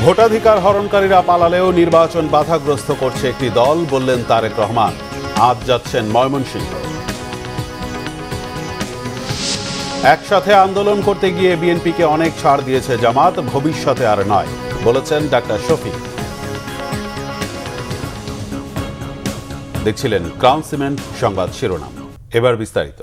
ভোটাধিকার হরণকারীরা পালালেও নির্বাচন বাধাগ্রস্ত করছে একটি দল, বললেন তারেক রহমান। আজ যাচ্ছেন ময়মনসিংহ। একসাথে আন্দোলন করতে গিয়ে বিএনপিকে অনেক ছাড় দিয়েছে জামাত, ভবিষ্যতে আর নয়, বলেছেন ডাক্তার শফিক। দেখছিলেন ক্রাউন সিমেন্ট সংবাদ শিরোনাম। এবার বিস্তারিত।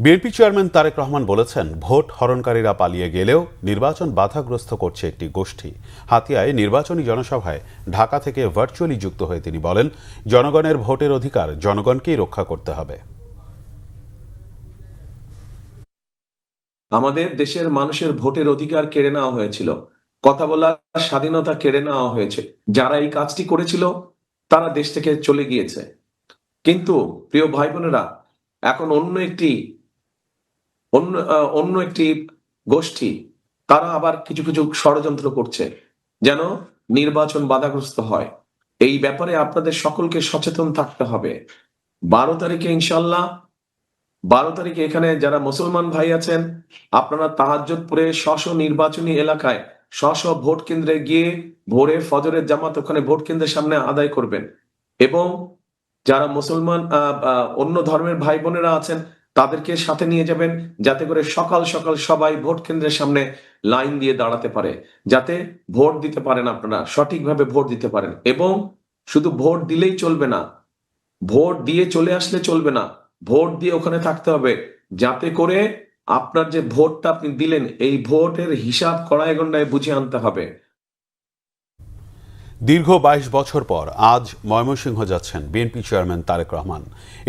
বিএনপি চেয়ারম্যান তারেক রহমান বলেছেন, ভোট হরণকারীরা পালিয়ে গেলেও নির্বাচন বাধাগ্রস্ত করছে একটি গোষ্ঠী। হাতিয়ায় নির্বাচনী জনসভায় ঢাকা থেকে ভার্চুয়ালি যুক্ত হয়ে তিনি বলেন, জনগণের ভোটের অধিকার জনগণকেই রক্ষা করতে হবে। আমাদের দেশের মানুষের ভোটের অধিকার কেড়ে নেওয়া হয়েছিল, কথা বলার স্বাধীনতা কেড়ে নেওয়া হয়েছে। যারা এই কাজটি করেছিল তারা দেশ থেকে চলে গিয়েছে। কিন্তু প্রিয় ভাই বোনেরা, এখন অন্য একটি গোষ্ঠী তারা আবার কিছু কিছু ষড়যন্ত্র করছে যেন নির্বাচন বাধাগ্রস্ত হয়। এই ব্যাপারে আপনাদের সকলকে সচেতন থাকতে হবে। 12 তারিখে ইনশাল্লাহ 12 তারিখে এখানে যারা মুসলমান ভাই আছেন, আপনারা তাহাজ্জুদ পড়ে স্ব নির্বাচনী এলাকায় স্ব ভোট কেন্দ্রে গিয়ে ভোরে ফজরের জামাত ওখানে ভোট কেন্দ্রের সামনে আদায় করবেন। এবং যারা মুসলমান অন্য ধর্মের ভাই বোনেরা আছেন তাদেরকে সাথে নিয়ে যাবেন, যাতে করে সকাল সকাল সবাই ভোট কেন্দ্রের সামনে লাইন দিয়ে দাঁড়াতে পারে, যাতে ভোট দিতে পারেন, আপনারা সঠিকভাবে ভোট দিতে পারেন। এবং শুধু ভোট দিলেই চলবে না, ভোট দিয়ে চলে আসলে চলবে না, ভোট দিয়ে ওখানে থাকতে হবে, যাতে করে আপনার যে ভোটটা আপনি দিলেন এই ভোটের হিসাব কড়াই গণ্ডায় বুঝে আনতে হবে। দীর্ঘ 22 বছর পর আজ ময়মনসিংহ যাচ্ছেন বিএনপি চেয়ারম্যান তারেক রহমান।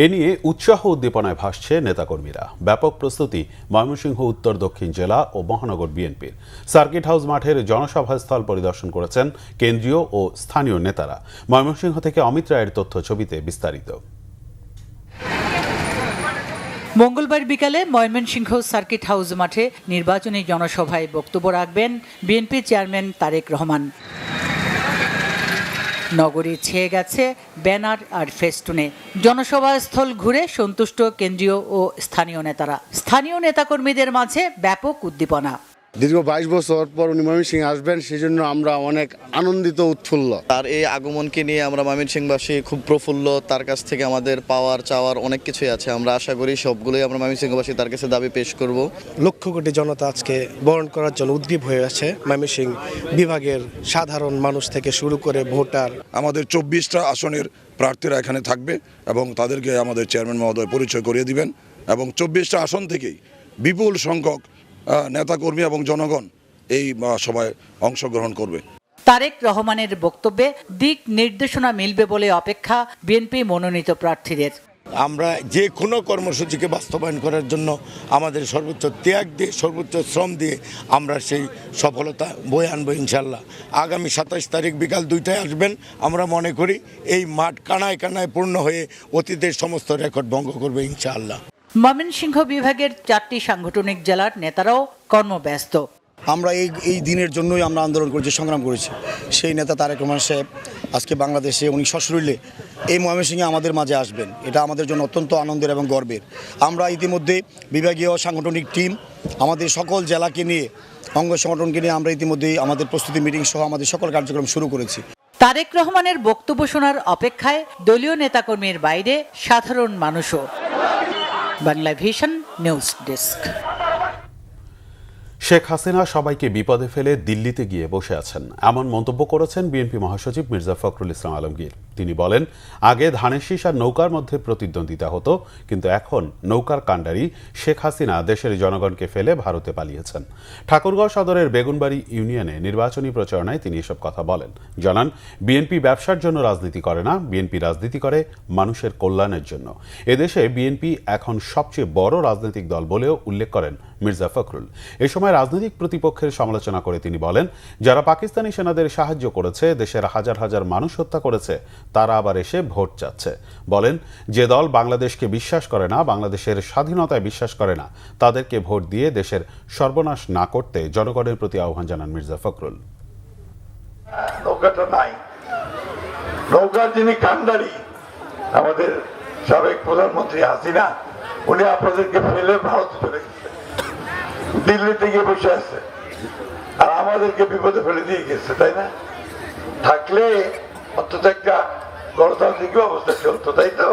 এ নিয়ে উৎসাহ উদ্দীপনায় ভাসছে নেতাকর্মীরা। ব্যাপক প্রস্তুতি ময়মনসিংহ উত্তর দক্ষিণ জেলা ও মহানগর বিএনপির। সার্কিট হাউস মাঠের জনসভাস্থল পরিদর্শন করেছেন কেন্দ্রীয় ও স্থানীয় নেতারা। ময়মনসিংহ থেকে অমিত রায়ের তথ্য ছবিতে বিস্তারিত। মঙ্গলবার বিকালে ময়মনসিংহ সার্কিট হাউস মাঠে নির্বাচনী জনসভায় বক্তব্য রাখবেন বিএনপি চেয়ারম্যান তারেক রহমান। নগরী ছেয়ে গেছে ব্যানার আর ফেস্টুনে। জনসভাস্থল ঘুরে সন্তুষ্ট কেন্দ্রীয় ও স্থানীয় নেতারা। স্থানীয় নেতাকর্মীদের মাঝে ব্যাপক উদ্দীপনা। দীর্ঘ 22 বছর পর উনি ময়মনসিংহে আসবেন, সেই জন্য আমরা অনেক আনন্দিত, উৎফুল্ল। তার এই আগমনকে নিয়ে আমরা ময়মনসিংহবাসী খুব প্রফুল্ল। তার কাছ থেকে আমাদের পাওয়ার চাওয়ার অনেক কিছুই আছে। আমরা আশা করি সবগুলোই আমরা ময়মনসিংহবাসী তার কাছে দাবি পেশ করব। লক্ষ কোটি জনতা আজকে বরণ করার জন্য উদ্গ্রীব হয়ে আছে। ময়মনসিংহ বিভাগের সাধারণ মানুষ থেকে শুরু করে ভোটার। আমাদের 24টা আসনের প্রার্থীরা এখানে থাকবে এবং তাদেরকে আমাদের চেয়ারম্যান মহোদয় পরিচয় করিয়ে দিবেন। এবং 24টা আসন থেকেই বিপুল সংখ্যক নেতাকর্মী এবং জনগণ এই সভায় অংশগ্রহণ করবে। তারেক রহমানের বক্তব্যে দিক নির্দেশনা মিলবে বলে অপেক্ষা বিএনপি মনোনীত প্রার্থীদের। আমরা যে কোনো কর্মসূচিকে বাস্তবায়ন করার জন্য আমাদের সর্বোচ্চ ত্যাগ দিয়ে, সর্বোচ্চ শ্রম দিয়ে আমরা সেই সফলতা বয়ে আনবো ইনশাল্লাহ। আগামী 27 তারিখ বিকাল 2টায় আসবেন। আমরা মনে করি এই মাঠ কানায় কানায় পূর্ণ হয়ে অতীতের সমস্ত রেকর্ড ভঙ্গ করবে ইনশাআল্লাহ। ময়মনসিংহ বিভাগের 4টি সাংগঠনিক জেলার নেতারাও কর্মব্যস্ত। আমরা এই দিনের জন্যই আমরা আন্দোলন করেছি, সংগ্রাম করেছি। সেই নেতা তারেক রহমান সাহেব আজকে বাংলাদেশে উনি সশরীরে এই ময়মনসিংহে আমাদের মাঝে আসবেন, এটা আমাদের জন্য অত্যন্ত আনন্দের এবং গর্বের। আমরা ইতিমধ্যে বিভাগীয় সাংগঠনিক টিম আমাদের সকল জেলাকে নিয়ে, অঙ্গ সংগঠনকে নিয়ে আমরা ইতিমধ্যেই আমাদের প্রস্তুতি মিটিং সহ আমাদের সকল কার্যক্রম শুরু করেছি। তারেক রহমানের বক্তব্য শোনার অপেক্ষায় দলীয় নেতাকর্মীর বাইরে সাধারণ মানুষও। Bangla vision news desk. Sheikh Hasina সবাইকে বিপদে ফেলে দিল্লিতে গিয়ে বসে আছেন, এমন মন্তব্য করেছেন বিএনপি মহাসচিব মির্জা ফখরুল ইসলাম আলমগীর। তিনি বলেন, আগে ধানের শীষ আর নৌকার মধ্যে প্রতিদ্বন্দ্বিতা হতো, কিন্তু এখন নৌকার কাণ্ডারি শেখ হাসিনা দেশের জনগণকে ফেলে ভারতে পালিয়েছেন। ঠাকুরগাঁও সদরের বেগুনবাড়ি ইউনিয়নে নির্বাচনী প্রচারণায় তিনি এসব কথা বলেন। জানান, বিএনপি ব্যবসার জন্য রাজনীতি করে না, বিএনপি রাজনীতি করে মানুষের কল্যাণের জন্য। এদেশে বিএনপি এখন সবচেয়ে বড় রাজনৈতিক দল বলেও উল্লেখ করেন মির্জা ফখরুল। এ সময় রাজনৈতিক প্রতিপক্ষের সমালোচনা করে তিনি বলেন, যারা পাকিস্তানি সেনাদের সাহায্য করেছে, দেশের হাজার হাজার মানুষ হত্যা করেছে, তারা আবার এসে ভোট চাচ্ছে। বলেন, যে দল বাংলাদেশকে বিশ্বাস করে না, বাংলাদেশের স্বাধীনতায় বিশ্বাস করে না, তাদেরকে ভোট দিয়ে দেশের সর্বনাশ না করতে জনগণের প্রতি আহ্বান জানান মির্জা ফখরুল। নৌকাটা নাই, নৌকার যিনি কান্ডারি আমাদের সাবেক প্রধানমন্ত্রী হাসিনা, উনি আপনাদেরকে ফেলে ভারত চলে গেছে, দিল্লিতে গিয়ে বসে আছে। আর আমাদেরকে বিপদে ফেলে দিয়ে গেছে, তাই না? থাকলে অন্তত একটা গণতান্ত্রিক অবস্থা চলতো, তাই তো?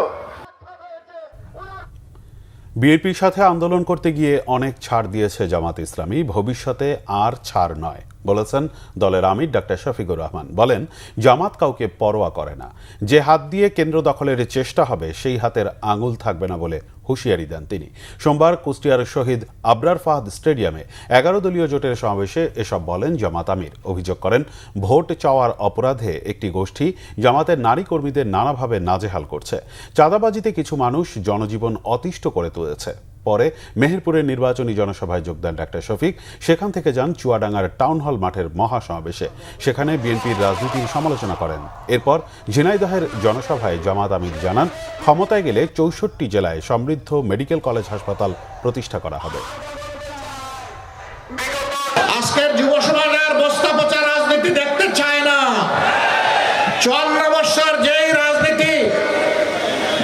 বিএনপির সাথে আন্দোলন করতে গিয়ে অনেক ছাড় দিয়েছে জামাত ইসলামী, ভবিষ্যতে আর ছাড় নয় বলেছেন দলের আমির ডাক্তার শফিকুর রহমান। বলেন, জামাত কাউকে পরোয়া করে না, যে হাত দিয়ে কেন্দ্র দখলের চেষ্টা হবে সেই হাতের আঙুল থাকবে না বলে হুঁশিয়ারি দেন তিনি। সোমবার কুষ্টিয়ার শহীদ আবরার ফাহাদ স্টেডিয়ামে 11 দলীয় জোটের সমাবেশে এসব বলেন জামাত আমির। অভিযোগ করেন, ভোট চাওয়ার অপরাধে একটি গোষ্ঠী জামাতের নারী কর্মীদের নানাভাবে নাজেহাল করছে। চাঁদাবাজিতে কিছু মানুষ জনজীবন অতিষ্ঠ করে তুলেছে। পরে মেহেরপুরের নির্বাচনী জনসভায় যোগ দেন ডাক্তার শফিক। সেখান থেকে যান চুয়াডাঙ্গার টাউন হল মাঠের মহাসমাবেশে, সেখানে বিএনপির রাজনীতির সমালোচনা করেন। এরপর ঝিনাইদহের জনসভায় জামাত আমির জানান, ক্ষমতায় গেলে 64 জেলায় সমৃদ্ধ মেডিকেল কলেজ হাসপাতাল প্রতিষ্ঠা করা হবে। আজকের যুব সমাজের বস্তা পচা রাজনীতি দেখতে চায় না। 54 বছর যেই রাজনীতি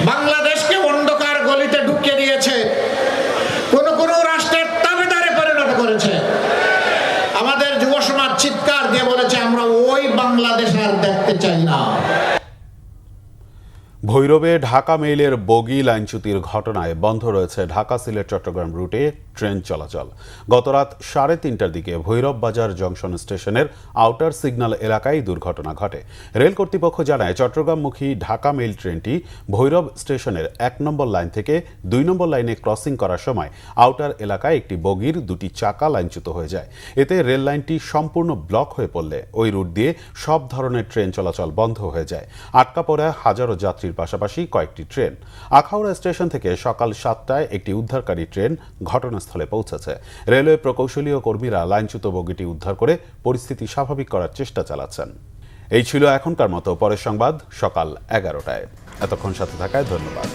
বাংলাদেশকে অন্ধকার গলিতে ঢুকিয়ে দিয়েছে, কোন রাষ্ট্রের তাবেদারে পরিণত করেছে, আমাদের যুব সমাজ চিৎকার দিয়ে বলেছে, আমরা ওই বাংলাদেশ আর দেখতে চাই না। ভৈরবে ঢাকা মেইলের বগি লাইনচ্যুতির ঘটনায় বন্ধ রয়েছে ঢাকা সিলেট চট্টগ্রাম রুটে ট্রেন চলাচল। গতরাত 3:30টার দিকে ভৈরব বাজার জংশন স্টেশনের আউটার সিগন্যাল এলাকায় দুর্ঘটনা ঘটে। রেল কর্তৃপক্ষ জানায়, চট্টগ্রামমুখী ঢাকা মেইল ট্রেনটি ভৈরব স্টেশনের 1 নম্বর লাইন থেকে 2 নম্বর লাইনে ক্রসিং করার সময় আউটার এলাকায় একটি বগির 2টি চাকা লাইনচ্যুত হয়ে যায়। এতে রেল লাইনটি সম্পূর্ণ ব্লক হয়ে পড়লে ওই রুট দিয়ে সব ধরনের ট্রেন চলাচল বন্ধ হয়ে যায়। আটকা পড়ে হাজারো যাত্রীর পাশাপাশি কয়েকটি ট্রেন। আখাউড়া স্টেশন থেকে সকাল 7টায় একটি উদ্ধারকারী ট্রেন ঘটনাস্থলে পৌঁছেছে। রেলওয়ে প্রকৌশলী ও কর্মীরা লাইনচ্যুত বগিটি উদ্ধার করে পরিস্থিতি স্বাভাবিক করার চেষ্টা চালাচ্ছেন। এই ছিল এখনকার মতো। পরের সংবাদ সকাল 11টায়। এতক্ষণ সাথে থাকায় ধন্যবাদ।